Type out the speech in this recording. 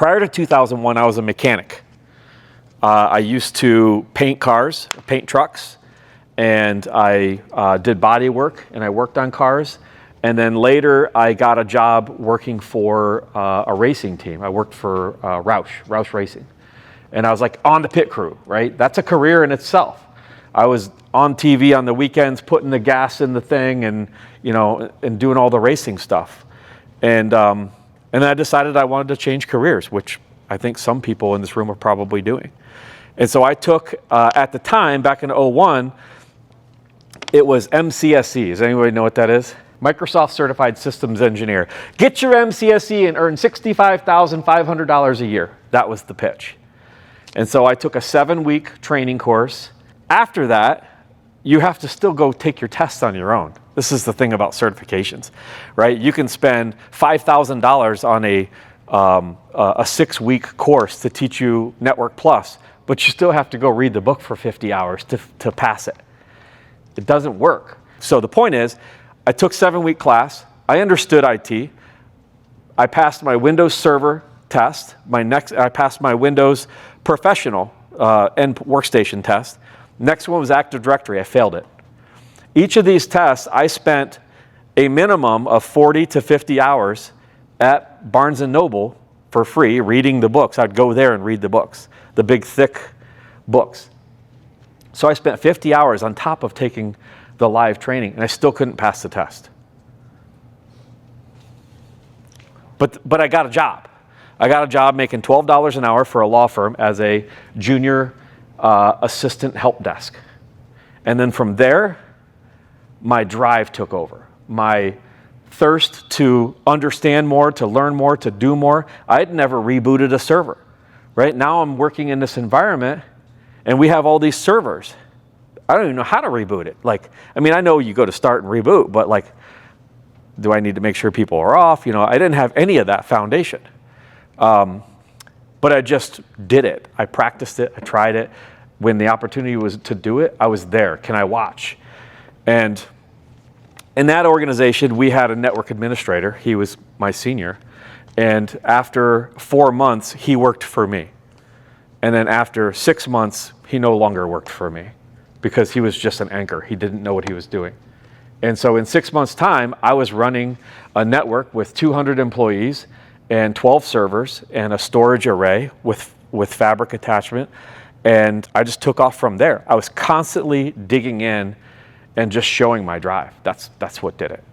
Prior to 2001, I was a mechanic. I used to paint cars, paint trucks, and I did body work, and I worked on cars. And then later, I got a job working for a racing team. I worked for Roush Racing. And I was like on the pit crew, right? That's a career in itself. I was on TV on the weekends, putting the gas in the thing and, you know, and doing all the racing stuff. And then I decided I wanted to change careers, which I think some people in this room are probably doing. And so I took, at the time, back in 01, it was MCSE. Does anybody know what that is? Microsoft Certified Systems Engineer. Get your MCSE and earn $65,500 a year. That was the pitch. And so I took a 7-week training course. After that, you have to still go take your tests on your own. This is the thing about certifications, right? You can spend $5,000 on a 6-week course to teach you Network Plus, but you still have to go read the book for 50 hours to pass it. It doesn't work. So the point is, I took 7-week class. I understood IT. I passed my Windows Server test. I passed my Windows Professional and Workstation test. Next one was Active Directory. I failed it. Each of these tests, I spent a minimum of 40 to 50 hours at Barnes & Noble for free reading the books. I'd go there and read the books, the big, thick books. So I spent 50 hours on top of taking the live training, and I still couldn't pass the test. But I got a job. I got a job making $12 an hour for a law firm as a junior assistant help desk. And then from there, my drive took over. My thirst to understand more, to learn more, to do more. I'd never rebooted a server. Right now I'm working in this environment and we have all these servers. I don't even know how to reboot it. Like, I mean, I know you go to start and reboot, but like, do I need to make sure people are off? You know, I didn't have any of that foundation. But I just did it. I practiced it. I tried it. When the opportunity was to do it, I was there. Can I watch? And in that organization, we had a network administrator. He was my senior. And after 4 months, he worked for me. And then after 6 months, he no longer worked for me because he was just an anchor. He didn't know what he was doing. And so in 6 months' time, I was running a network with 200 employees and 12 servers and a storage array with fabric attachment. And I just took off from there. I was constantly digging in and just showing my drive. That's what did it.